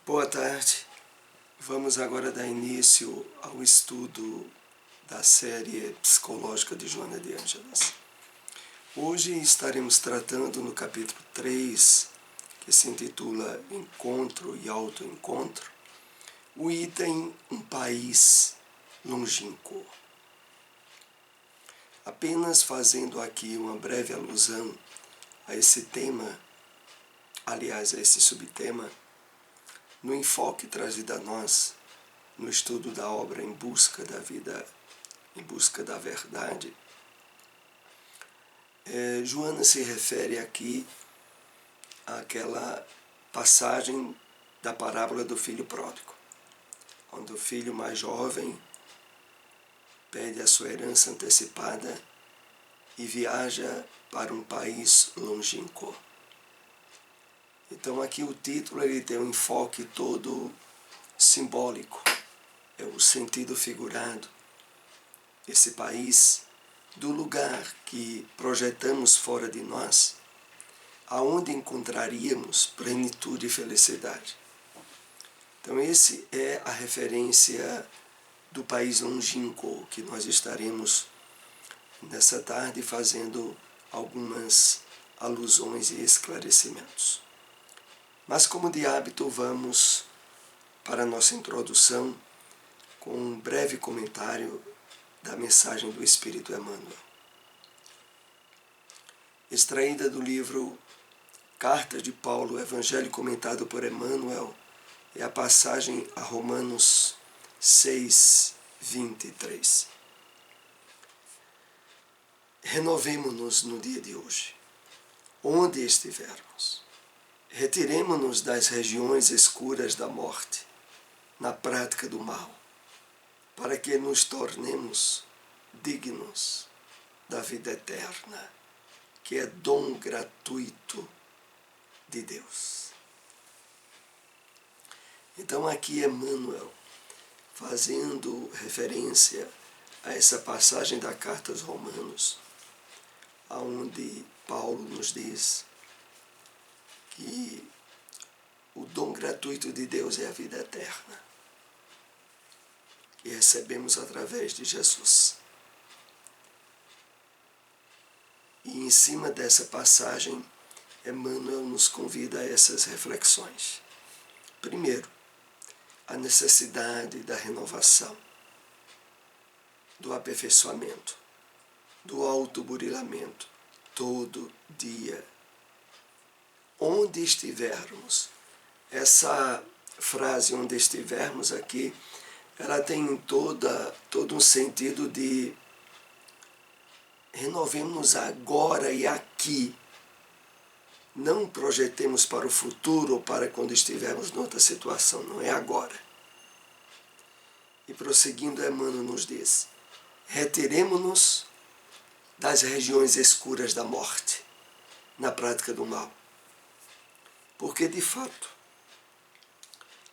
Boa tarde. Vamos agora dar início ao estudo da série psicológica de Joana de Ângeles. Hoje estaremos tratando no capítulo 3, que se intitula Encontro e Autoencontro, o item Um País Longínquo. Apenas fazendo aqui uma breve alusão a esse tema, aliás, a esse subtema, no enfoque trazido a nós, no estudo da obra Em Busca da Vida, Em Busca da Verdade, Joana se refere aqui àquela passagem da parábola do filho pródigo, onde o filho mais jovem pede a sua herança antecipada e viaja para um país longínquo. Então aqui o título ele tem um enfoque todo simbólico, é o sentido figurado, esse país do lugar que projetamos fora de nós, aonde encontraríamos plenitude e felicidade. Então esse é a referência do país longínquo que nós estaremos nessa tarde fazendo algumas alusões e esclarecimentos. Mas como de hábito vamos para a nossa introdução com um breve comentário da mensagem do Espírito Emmanuel. Extraída do livro Cartas de Paulo, Evangelho comentado por Emmanuel, é a passagem a Romanos 6, 23. Renovemo-nos no dia de hoje, onde estivermos. Retiremo-nos das regiões escuras da morte, na prática do mal, para que nos tornemos dignos da vida eterna, que é dom gratuito de Deus. Então aqui Emmanuel, fazendo referência a essa passagem da Carta aos Romanos, onde Paulo nos diz que o dom gratuito de Deus é a vida eterna, que recebemos através de Jesus. E em cima dessa passagem, Emmanuel nos convida a essas reflexões. Primeiro, a necessidade da renovação, do aperfeiçoamento, do autoburilamento, todo dia. Onde estivermos. Essa frase, onde estivermos aqui, ela tem todo um sentido de renovemos agora e aqui. Não projetemos para o futuro ou para quando estivermos noutra situação, não é agora. E prosseguindo, Emmanuel nos diz, retiremo-nos das regiões escuras da morte, na prática do mal. Porque, de fato,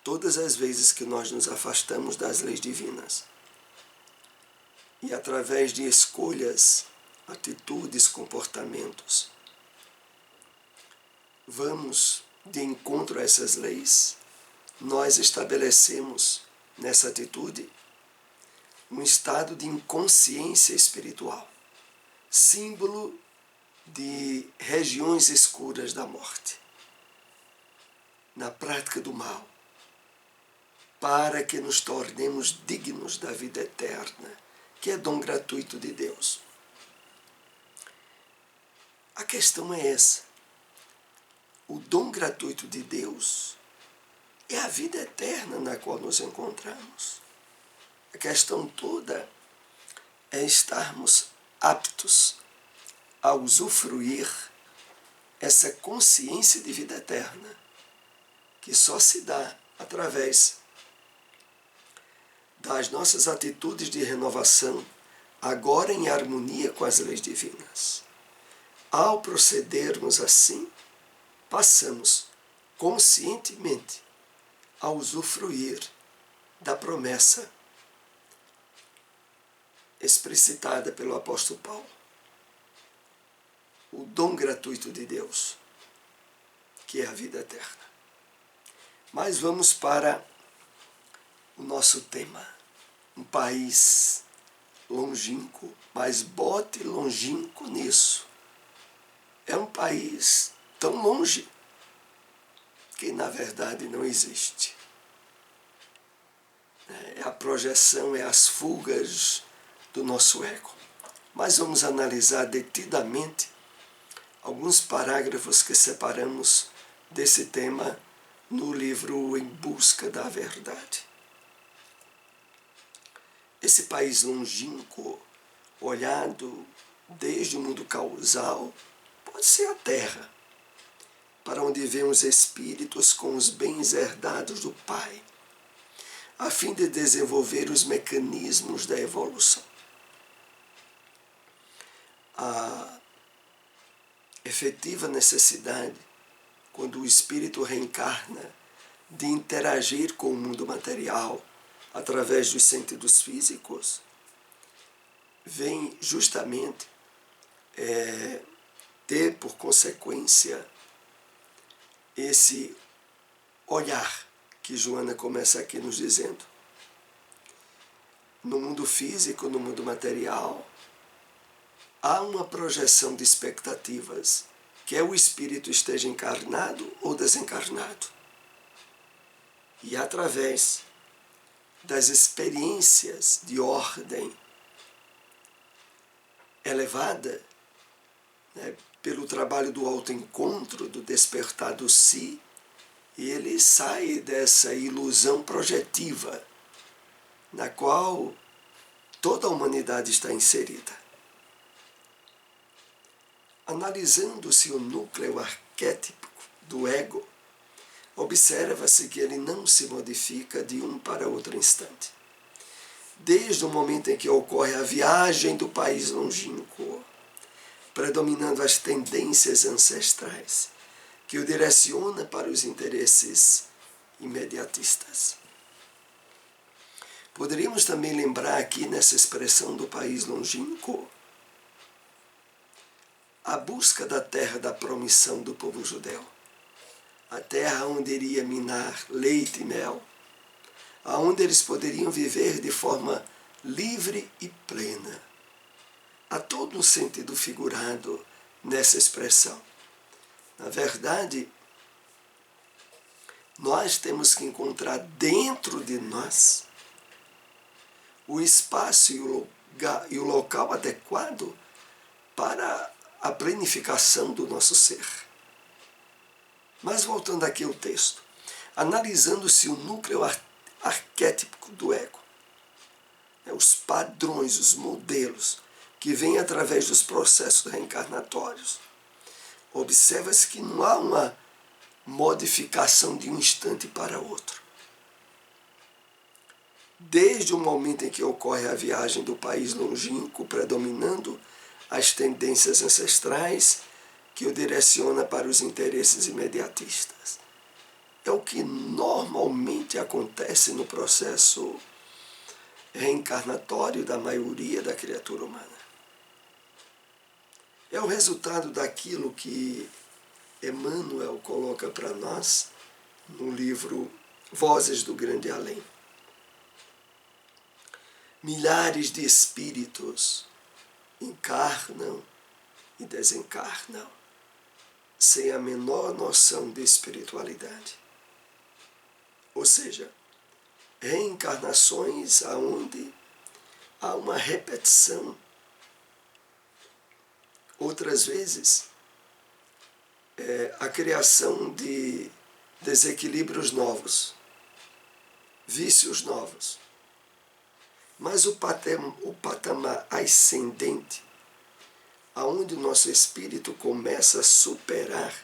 todas as vezes que nós nos afastamos das leis divinas e através de escolhas, atitudes, comportamentos, vamos de encontro a essas leis, nós estabelecemos nessa atitude um estado de inconsciência espiritual, símbolo de regiões escuras da morte, na prática do mal, para que nos tornemos dignos da vida eterna, que é dom gratuito de Deus. A questão é essa. O dom gratuito de Deus é a vida eterna na qual nos encontramos. A questão toda é estarmos aptos a usufruir essa consciência de vida eterna, que só se dá através das nossas atitudes de renovação, agora em harmonia com as leis divinas. Ao procedermos assim, passamos conscientemente a usufruir da promessa explicitada pelo apóstolo Paulo. O dom gratuito de Deus, que é a vida eterna. Mas vamos para o nosso tema. Um país longínquo, mas bote longínquo nisso. É um país tão longe que na verdade não existe. É a projeção, é as fugas do nosso ego. Mas vamos analisar detidamente alguns parágrafos que separamos desse tema no livro Em Busca da Verdade. Esse país longínquo, olhado desde o mundo causal, pode ser a Terra, para onde vêm os espíritos com os bens herdados do Pai, a fim de desenvolver os mecanismos da evolução. A efetiva necessidade, quando o espírito reencarna, de interagir com o mundo material através dos sentidos físicos, vem justamente ter por consequência esse olhar que Joana começa aqui nos dizendo. No mundo físico, no mundo material, há uma projeção de expectativas, quer o espírito esteja encarnado ou desencarnado. E através das experiências de ordem elevada, pelo trabalho do autoencontro, do despertar do si, ele sai dessa ilusão projetiva na qual toda a humanidade está inserida. Analisando-se o núcleo arquétipo do ego, observa-se que ele não se modifica de um para outro instante. Desde o momento em que ocorre a viagem do país longínquo, predominando as tendências ancestrais, que o direciona para os interesses imediatistas. Poderíamos também lembrar aqui, nessa expressão do país longínquo, a busca da terra da promissão do povo judeu. A terra onde iria minar leite e mel, aonde eles poderiam viver de forma livre e plena. Há todo um sentido figurado nessa expressão. Na verdade, nós temos que encontrar dentro de nós o espaço e o local adequado para a planificação do nosso ser. Mas voltando aqui ao texto, analisando-se o núcleo arquétipo do ego, os padrões, os modelos que vêm através dos processos reencarnatórios, observa-se que não há uma modificação de um instante para outro. Desde o momento em que ocorre a viagem do país longínquo, predominando as tendências ancestrais que o direciona para os interesses imediatistas. É o que normalmente acontece no processo reencarnatório da maioria da criatura humana. É o resultado daquilo que Emmanuel coloca para nós no livro Vozes do Grande Além. Milhares de espíritos encarnam e desencarnam sem a menor noção de espiritualidade. Ou seja, reencarnações onde há uma repetição. Outras vezes, a criação de desequilíbrios novos, vícios novos. Mas o patamar ascendente, aonde o nosso espírito começa a superar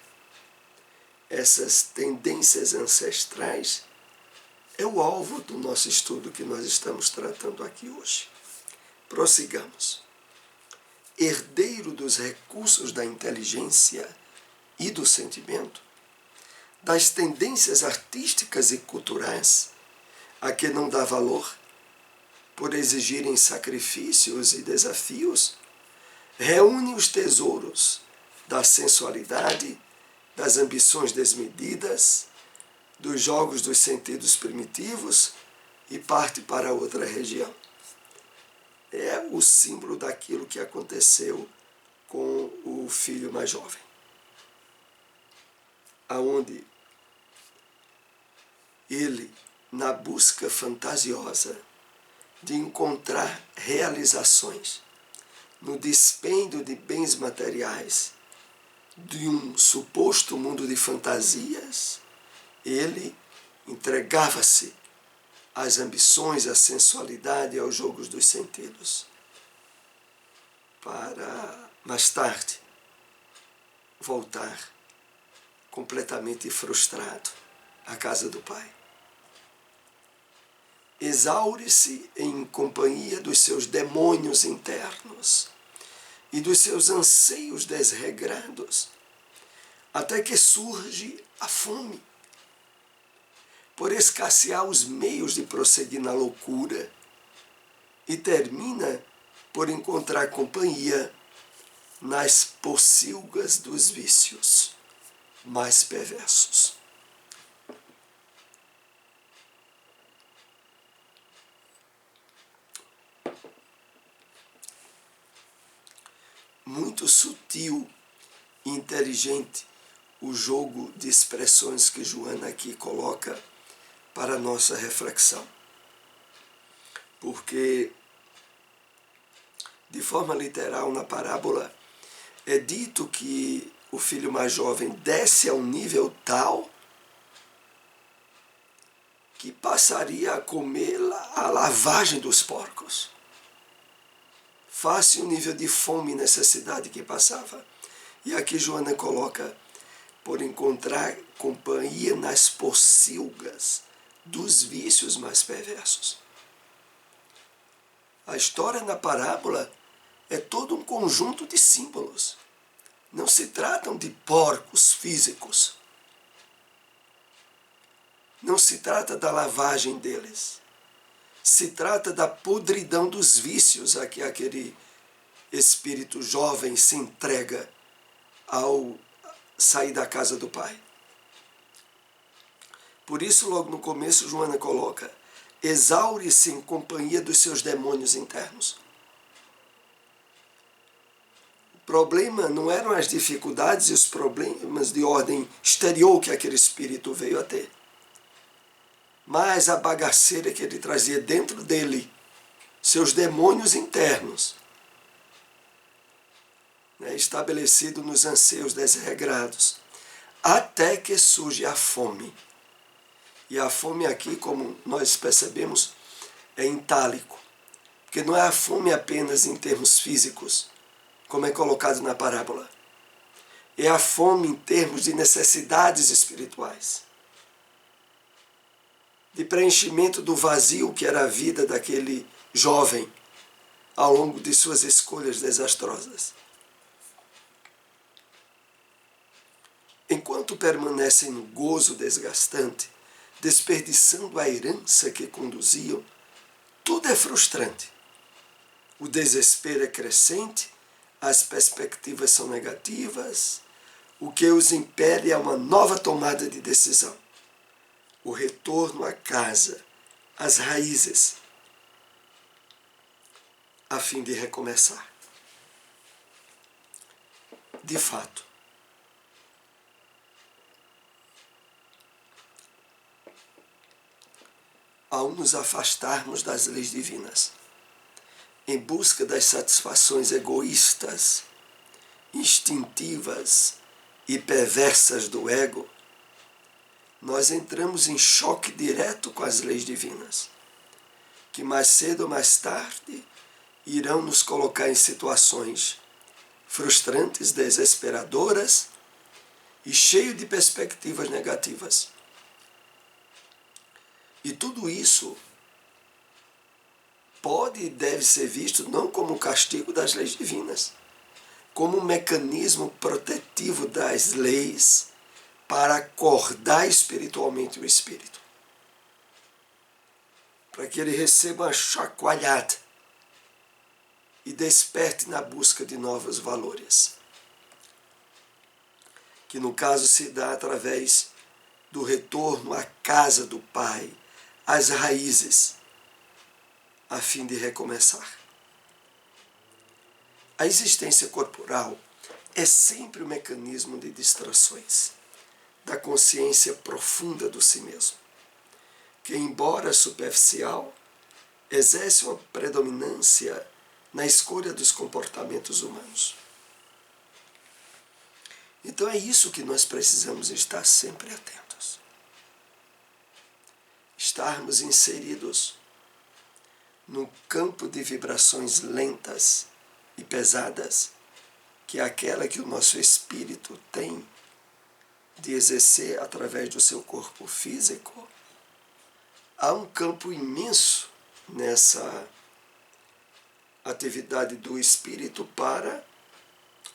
essas tendências ancestrais, é o alvo do nosso estudo que nós estamos tratando aqui hoje. Prossigamos. Herdeiro dos recursos da inteligência e do sentimento, das tendências artísticas e culturais, a que não dá valor, por exigirem sacrifícios e desafios, reúne os tesouros da sensualidade, das ambições desmedidas, dos jogos dos sentidos primitivos e parte para outra região. É o símbolo daquilo que aconteceu com o filho mais jovem, aonde ele, na busca fantasiosa de encontrar realizações no dispêndio de bens materiais de um suposto mundo de fantasias, ele entregava-se às ambições, à sensualidade e aos jogos dos sentidos, para mais tarde voltar completamente frustrado à casa do Pai. Exaure-se em companhia dos seus demônios internos e dos seus anseios desregrados, até que surge a fome, por escassear os meios de prosseguir na loucura, e termina por encontrar companhia nas pocilgas dos vícios mais perversos. Muito sutil e inteligente o jogo de expressões que Joana aqui coloca para a nossa reflexão. Porque, de forma literal, na parábola, é dito que o filho mais jovem desce a um nível tal que passaria a comer a lavagem dos porcos. Face o nível de fome e necessidade que passava. E aqui Joana coloca, por encontrar companhia nas pocilgas dos vícios mais perversos. A história na parábola é todo um conjunto de símbolos. Não se tratam de porcos físicos. Não se trata da lavagem deles. Se trata da podridão dos vícios a que aquele espírito jovem se entrega ao sair da casa do Pai. Por isso, logo no começo, Joana coloca: exaure-se em companhia dos seus demônios internos. O problema não eram as dificuldades e os problemas de ordem exterior que aquele espírito veio a ter, mas a bagaceira que ele trazia dentro dele, seus demônios internos, estabelecido nos anseios desregrados, até que surge a fome. E a fome aqui, como nós percebemos, é em itálico, porque não é a fome apenas em termos físicos, como é colocado na parábola. É a fome em termos de necessidades espirituais, de preenchimento do vazio que era a vida daquele jovem ao longo de suas escolhas desastrosas. Enquanto permanecem no gozo desgastante, desperdiçando a herança que conduziam, tudo é frustrante. O desespero é crescente, as perspectivas são negativas, o que os impele a uma nova tomada de decisão. O retorno à casa, às raízes, a fim de recomeçar. De fato, ao nos afastarmos das leis divinas, em busca das satisfações egoístas, instintivas e perversas do ego, nós entramos em choque direto com as leis divinas, que mais cedo ou mais tarde irão nos colocar em situações frustrantes, desesperadoras e cheias de perspectivas negativas. E tudo isso pode e deve ser visto não como castigo das leis divinas, como um mecanismo protetivo das leis para acordar espiritualmente o espírito, para que ele receba uma chacoalhada e desperte na busca de novos valores, que no caso se dá através do retorno à casa do Pai, às raízes, a fim de recomeçar. A existência corporal é sempre um mecanismo de distrações da consciência profunda do si mesmo, que, embora superficial, exerce uma predominância na escolha dos comportamentos humanos. Então é isso que nós precisamos estar sempre atentos. Estarmos inseridos no campo de vibrações lentas e pesadas, que é aquela que o nosso espírito tem de exercer através do seu corpo físico. Há um campo imenso nessa atividade do espírito para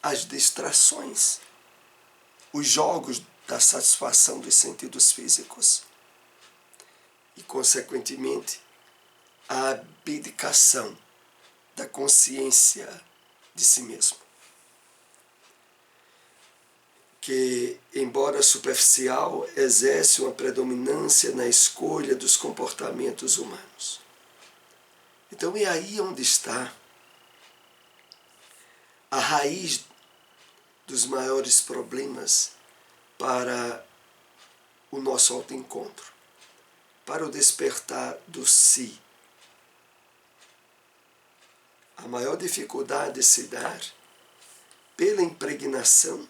as distrações, os jogos da satisfação dos sentidos físicos e, consequentemente, a abdicação da consciência de si mesmo, que, embora superficial, exerce uma predominância na escolha dos comportamentos humanos. Então é aí onde está a raiz dos maiores problemas para o nosso autoencontro, para o despertar do si. A maior dificuldade se dá pela impregnação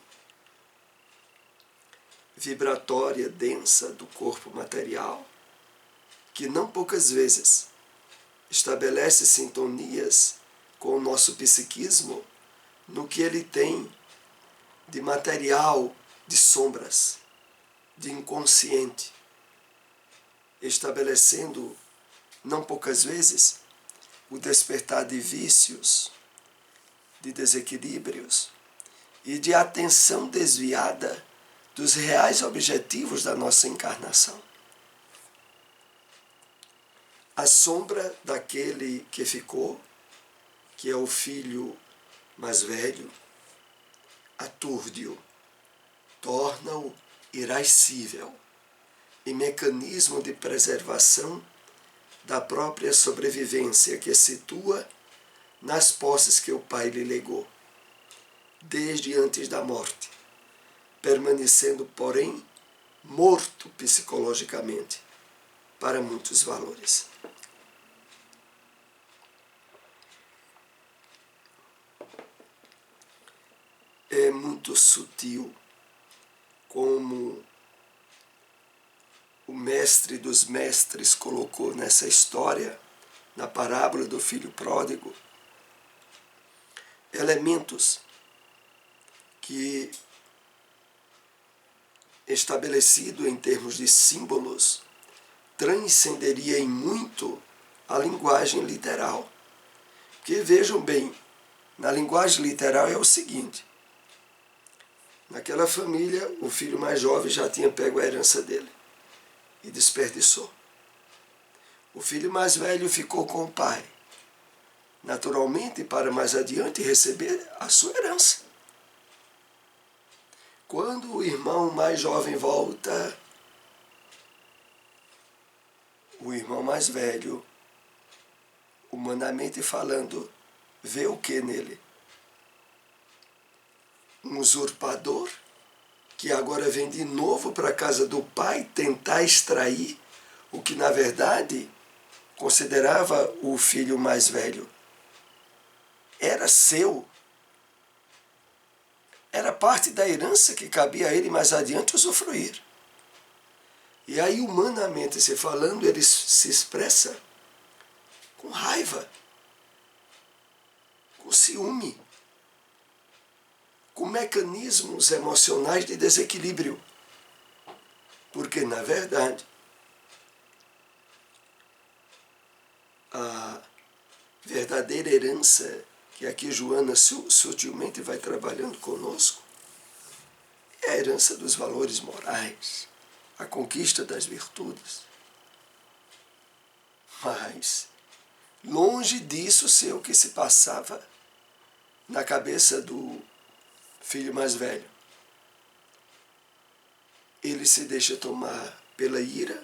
vibratória densa do corpo material, que não poucas vezes estabelece sintonias com o nosso psiquismo no que ele tem de material, de sombras, de inconsciente, estabelecendo, não poucas vezes, o despertar de vícios, de desequilíbrios e de atenção desviada dos reais objetivos da nossa encarnação. A sombra daquele que ficou, que é o filho mais velho, aturde-o, torna-o irascível e mecanismo de preservação da própria sobrevivência que situa nas posses que o Pai lhe legou, desde antes da morte, permanecendo, porém, morto psicologicamente para muitos valores. É muito sutil como o mestre dos mestres colocou nessa história, na parábola do filho pródigo, elementos que, estabelecido em termos de símbolos, transcenderia em muito a linguagem literal. Porque vejam bem, na linguagem literal é o seguinte: naquela família, o filho mais jovem já tinha pego a herança dele e desperdiçou. O filho mais velho ficou com o pai, naturalmente, para mais adiante receber a sua herança. Quando o irmão mais jovem volta, o irmão mais velho, humanamente falando, vê o que nele? Um usurpador que agora vem de novo para a casa do pai tentar extrair o que, na verdade, considerava o filho mais velho. Era seu. Era parte da herança que cabia a ele mais adiante usufruir. E aí, humanamente se falando, ele se expressa com raiva, com ciúme, com mecanismos emocionais de desequilíbrio. Porque, na verdade, a verdadeira herança que aqui Joana sutilmente vai trabalhando conosco é a herança dos valores morais, a conquista das virtudes. Mas, longe disso ser o que se passava na cabeça do filho mais velho. Ele se deixa tomar pela ira,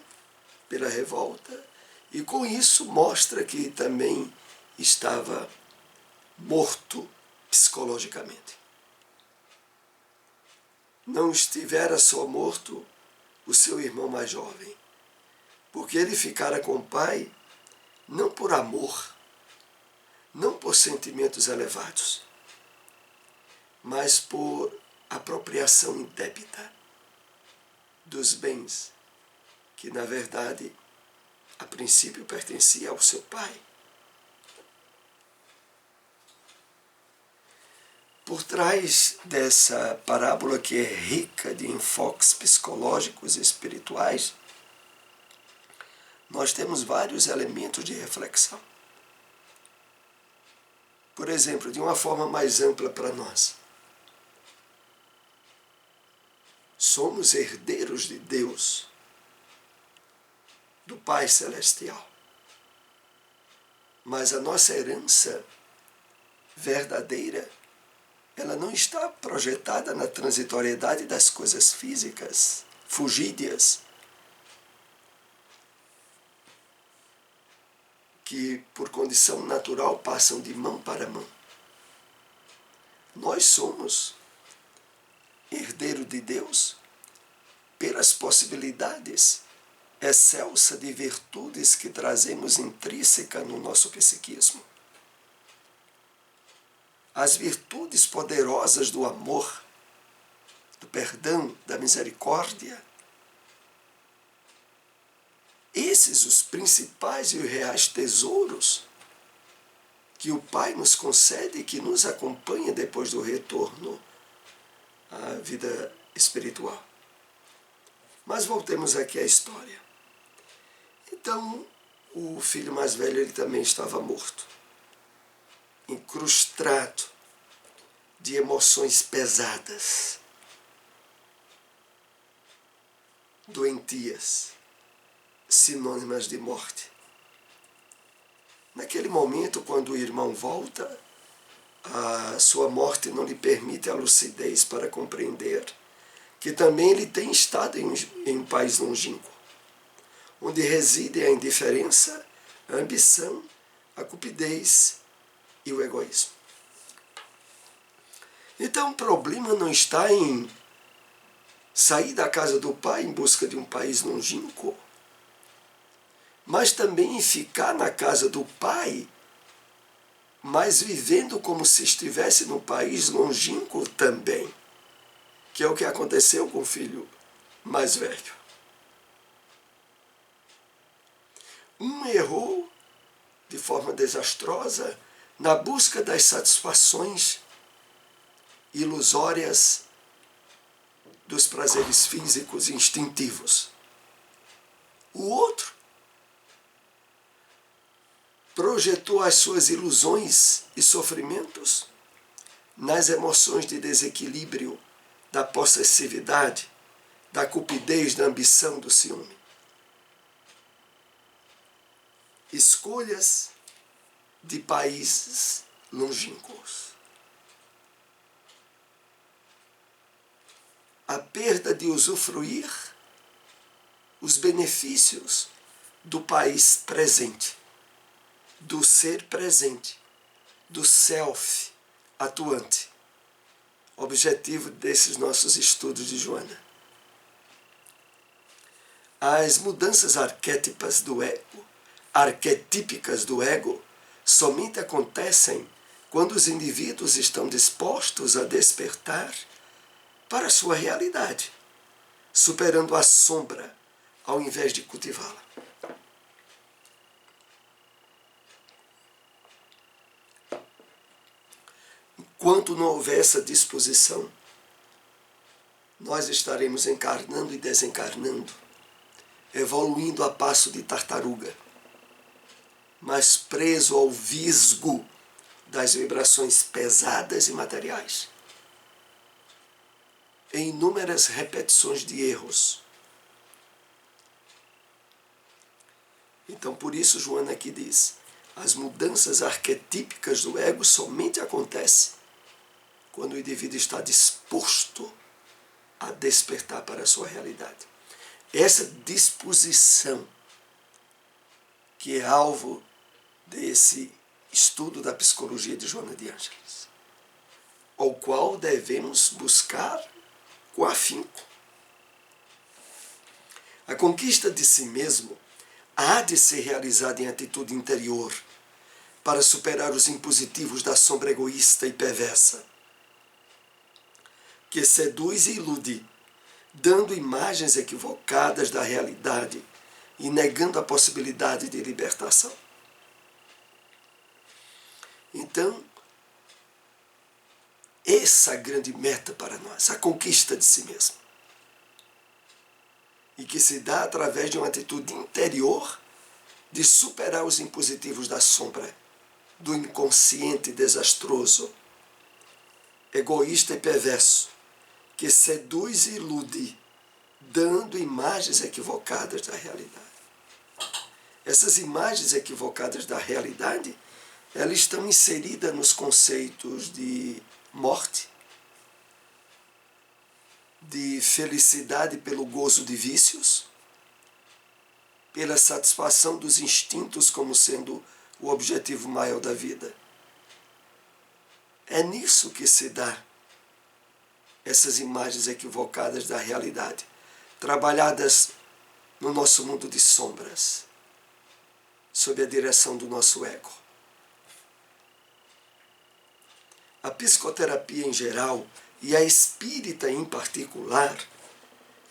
pela revolta, e com isso mostra que também estava morto psicologicamente. Não estivera só morto o seu irmão mais jovem, porque ele ficara com o pai não por amor, não por sentimentos elevados, mas por apropriação indébita dos bens que, na verdade, a princípio pertencia ao seu pai. Por trás dessa parábola, que é rica de enfoques psicológicos e espirituais, nós temos vários elementos de reflexão. Por exemplo, de uma forma mais ampla para nós, somos herdeiros de Deus, do Pai Celestial. Mas a nossa herança verdadeira, ela não está projetada na transitoriedade das coisas físicas, fugídias, que por condição natural passam de mão para mão. Nós somos herdeiro de Deus pelas possibilidades excelsa de virtudes que trazemos intrínseca no nosso psiquismo. As virtudes poderosas do amor, do perdão, da misericórdia. Esses os principais e os reais tesouros que o Pai nos concede e que nos acompanha depois do retorno à vida espiritual. Mas voltemos aqui à história. Então, o filho mais velho, ele também estava morto, incrustado de emoções pesadas, doentias, sinônimas de morte. Naquele momento, quando o irmão volta, a sua morte não lhe permite a lucidez para compreender que também ele tem estado em um país longínquo, onde reside a indiferença, a ambição, a cupidez e o egoísmo. Então o problema não está em sair da casa do pai em busca de um país longínquo, mas também em ficar na casa do pai, mas vivendo como se estivesse no país longínquo também, que é o que aconteceu com o filho mais velho. Um errou de forma desastrosa na busca das satisfações ilusórias dos prazeres físicos e instintivos. O outro projetou as suas ilusões e sofrimentos nas emoções de desequilíbrio, da possessividade, da cupidez, da ambição, do ciúme. Escolhas de países longínquos. A perda de usufruir os benefícios do país presente, do ser presente, do self atuante. Objetivo desses nossos estudos de Joana. As mudanças arquétipicas do ego somente acontecem quando os indivíduos estão dispostos a despertar para a sua realidade, superando a sombra ao invés de cultivá-la. Enquanto não houver essa disposição, nós estaremos encarnando e desencarnando, evoluindo a passo de tartaruga, mas preso ao visgo das vibrações pesadas e materiais, em inúmeras repetições de erros. Então, por isso, Joana aqui diz, as mudanças arquetípicas do ego somente acontecem quando o indivíduo está disposto a despertar para a sua realidade. essa disposição que é alvo desse estudo da psicologia de Joana de Ângeles, ao qual devemos buscar com afinco. A conquista de si mesmo há de ser realizada em atitude interior para superar os impositivos da sombra egoísta e perversa, que seduz e ilude, dando imagens equivocadas da realidade e negando a possibilidade de libertação. Então, essa é a grande meta para nós, a conquista de si mesmo. E que se dá através de uma atitude interior de superar os impositivos da sombra, do inconsciente desastroso, egoísta e perverso, que seduz e ilude, dando imagens equivocadas da realidade. Essas imagens equivocadas da realidade, elas estão inseridas nos conceitos de morte, de felicidade pelo gozo de vícios, pela satisfação dos instintos como sendo o objetivo maior da vida. É nisso que se dá essas imagens equivocadas da realidade, trabalhadas no nosso mundo de sombras, sob a direção do nosso ego. A psicoterapia em geral, e a espírita em particular,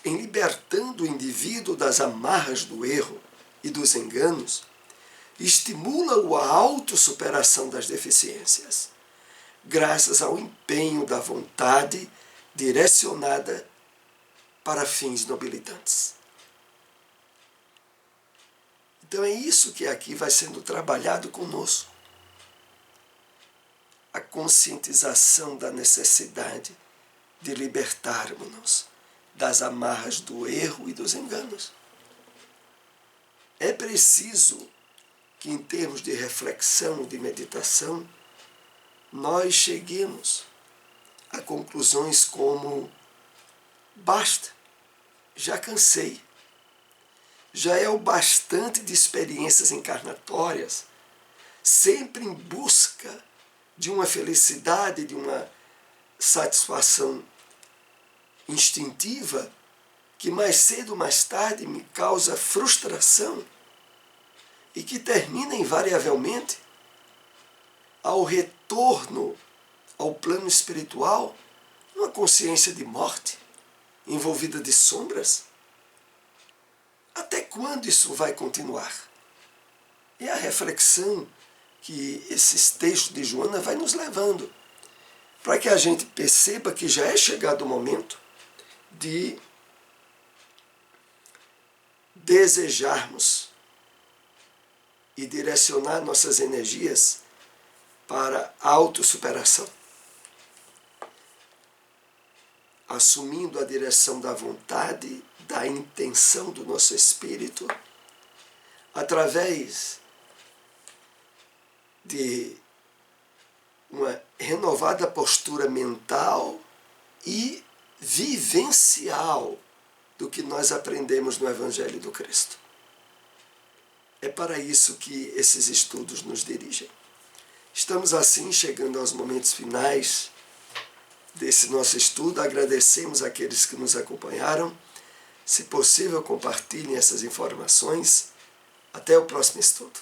em libertando o indivíduo das amarras do erro e dos enganos, estimula-o à autossuperação das deficiências, graças ao empenho da vontade direcionada para fins nobilitantes. Então é isso que aqui vai sendo trabalhado conosco. A conscientização da necessidade de libertarmos-nos das amarras do erro e dos enganos. É preciso que, em termos de reflexão, de meditação, nós cheguemos a conclusões como: basta, já cansei, já é o bastante de experiências encarnatórias, sempre em busca de uma felicidade, de uma satisfação instintiva, que mais cedo ou mais tarde me causa frustração e que termina invariavelmente ao retorno ao plano espiritual, numa consciência de morte, envolvida de sombras. Até quando isso vai continuar? É a reflexão que esses textos de Joana vai nos levando, para que a gente perceba que já é chegado o momento de desejarmos e direcionar nossas energias para a autossuperação, assumindo a direção da vontade, da intenção do nosso espírito, através de uma renovada postura mental e vivencial do que nós aprendemos no Evangelho do Cristo. É para isso que esses estudos nos dirigem. Estamos assim chegando aos momentos finais desse nosso estudo. Agradecemos àqueles que nos acompanharam. Se possível, compartilhem essas informações. Até o próximo estudo.